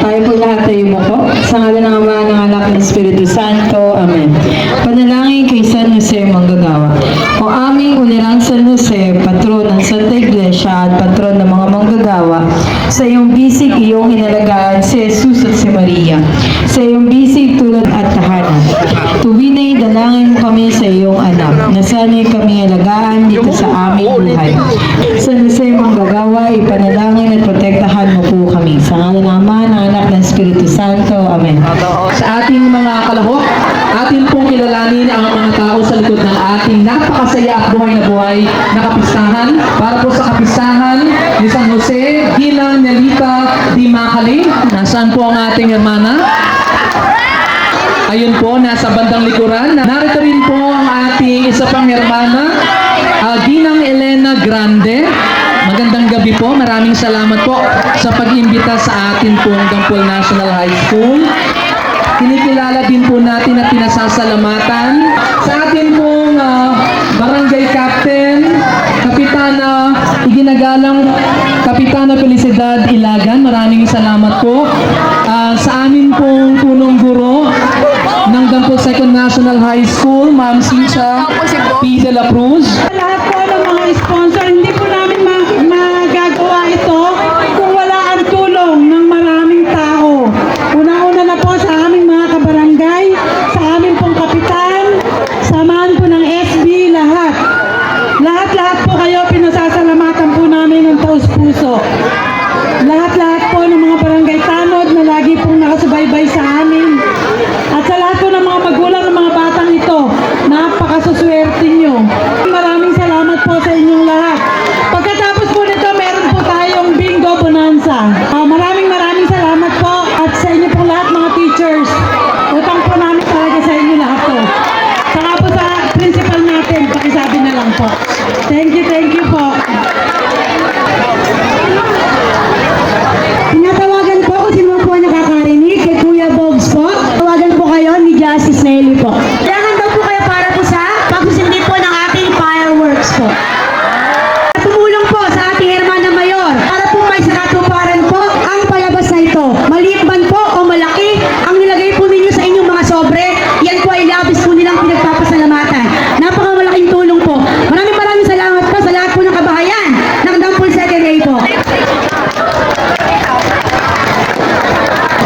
Tayo po lahat tayo mo po. Sa ngalan ng Ama, ng Anak, ng Espiritu Santo. Amen. Panalangin kay San Jose Manggagawa. O aming ulirang San Jose, patron ng Santa Iglesia at patron ng mga manggagawa, sa iyong bisig iyong inalagaan si Jesus at si Maria. Sa iyong bisig tulad at tahanan. Tuwinay dalangin mo kami sa iyong anak, na sana'y kami alagaan dito sa aming buhay. San Jose Manggagawa, ipanalangin at protektahan mo po kami. Sa ngalan ng Ama, ng Anak, ng Espiritu Santo. Amen. Sa ating mga kalahok, atin pong kilalanin ang mga tao sa likod ng ating napakasaya at buhay na buhay na kapistahan. Para po sa kapistahan ni San Jose, Gila Nelita Di Macali. Nasaan po ang ating hermana? Ayun po, nasa bandang likuran. Narito rin po ang ating isa pang hermana, Ginang Elena Grande. Magandang gabi po. Maraming salamat po sa pag-imbita sa atin pong Dampol National High School. Kinikilala din po natin at pinasasalamatan sa atin pong Barangay Captain, Kapitana, iginagalang Kapitana Felicidad Ilagan. Maraming salamat po. Sa amin pong punong guro ng Dampol Second National High School, Ma'am Cynthia P. De La Cruz. Lahat po ng mga sponsor, hindi po namin magagawa ito kung wala ang tulong ng maraming tao. Una-una na po sa aming mga kabarangay, sa aming pong kapitan, samahan po ng SB, lahat. Lahat po kayo, pinasasalamatan po namin ng taus-puso. Lahat po ng mga barangay tanod na lagi pong nakasubaybay sa amin. At sa lahat po ng mga magulang ng mga batang ito, napakasuswerte nyo. Maraming salamat po sa inyong lahat. Pagkatapos po nito, meron po tayong bingo bonanza. Maraming salamat po at sa inyo po lahat mga teachers. Utang po namin talaga sa inyo lahat po. Saka po sa principal natin, pakisabi na lang po. Thank you po. Tinatawagan po kung sino po nakakarinig kay Kuya Bobs po. Tawagan po kayo ni Justice Nelly po. Kailangan daw po kayo para po sa pagsusindi po ng ating fireworks po. Tumulong po sa ating Hermana Mayor para po may sakatuparan po ang palabas na ito. Maliit man po o malaki, ang nilagay po ninyo sa inyong mga sobre, yan po ay labis po nilang pinagpapasalamatan. Napakamalaking tulong po. Maraming salamat po sa lahat po ng kabahayan ng Dampol 2nd A po.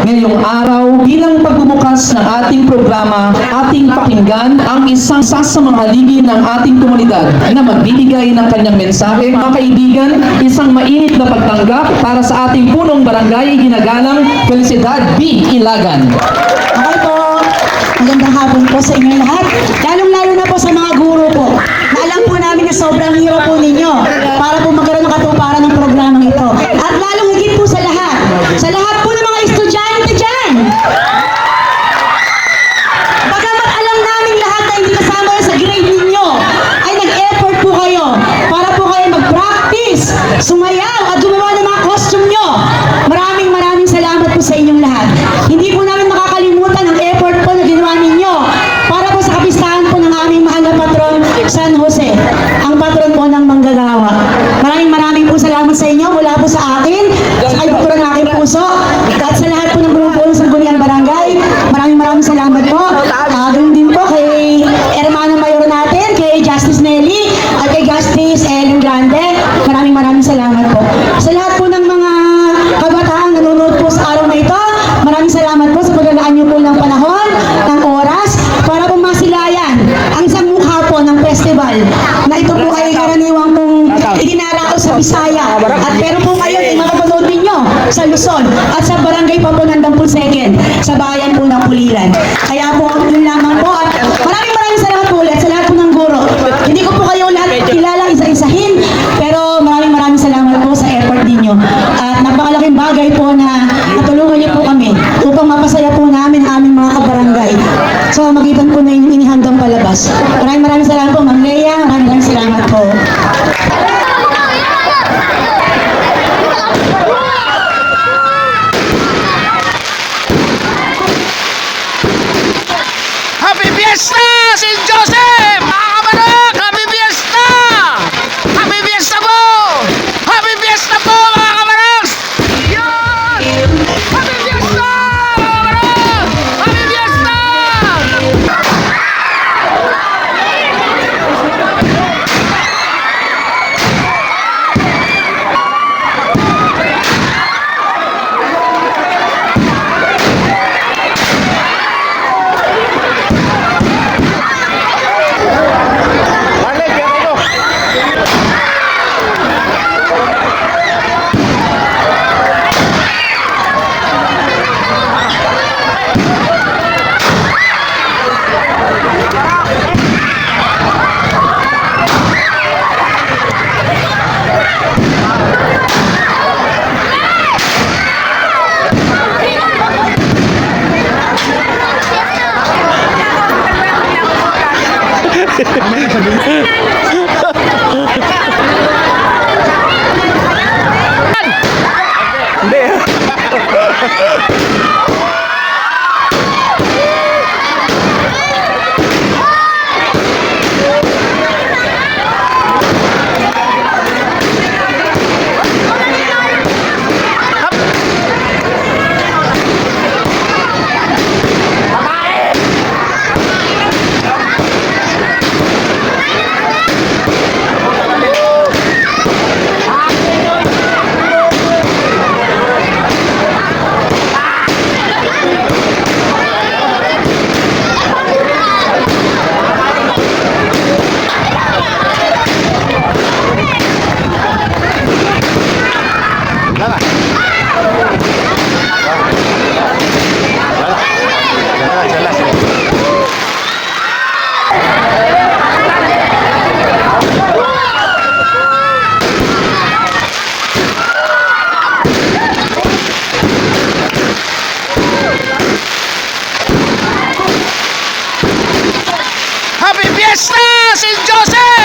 Ngayong araw, bilang pagbubukas ng ating programa, ating pakinggan ang isang sa mga haligi ng ating komunidad na magbibigay ng kanyang mensahe. Mga kaibigan, isang mainit na pagtanggap para sa ating punong barangay ginagalang Felicidad B. Ilagan. Okay po. Magandang hapon po sa inyo lahat. Lalong-lalo na po sa mga guro po. Na alam po namin na sobrang hirap po ninyo para po magkaroon ng katuparan ng programang ito. At lalong higit po sa lahat po ng mga estudyante dyan. Bagamat alam namin lahat na hindi kasama sa grade ninyo, ay nag-effort po kayo para po kayo mag-practice, sumayaw at gumawa ng mga costume nyo. Maraming salamat po sa inyong lahat. Hindi po namin makakalimutan ang effort po na ginawa ninyo para po sa kapistahan po ng aming mahal na patron, San Jose, ang patron po ng manggagawa. Maraming po salamat sa inyo mula po sa akin, sa kaibuturan ng aking puso, at sa lahat po ng grupo ng Sangguniang Barangay. Maraming salamat po. Ganoon din po kay Hermana Mayor natin, kay Justice Nelly, at kay Justice Ellen Grande. Maraming salamat po. Sa lahat po ng mga kabataan nanonood po sa araw na ito, maraming salamat po sa paglalaan niyo po ng panahon, ng oras, para po masilayan ang isang mukha po ng festival na ito po ay karaniwang pong itinarao sa Bisaya. At pero po kayo ay makapanood ninyo sa Luzon at sa barangay pa po ng Dampol 2nd, sa bayan po ng Pulilan. Kaya po, yun lamang po. At maraming salamat po ulit sa lahat po ng guro. Hindi ko po kayo lahat kilala isa-isahin, pero maraming salamat po sa effort ninyo. At napakalaking bagay po na natulungan niyo po kami upang mapasaya po namin ang aming mga kabarangay. So, magitan po na yung inihanggang palabas. Maraming salamat po, Ma'am Lea. Maraming salamat po. Happy Fiesta, St. Joseph! Mga kabarok, Happy Fiesta! Happy Fiesta po! Happy Fiesta po, mga kabarok! Yun! Happy Fiesta! Happy Fiesta, St. Joseph!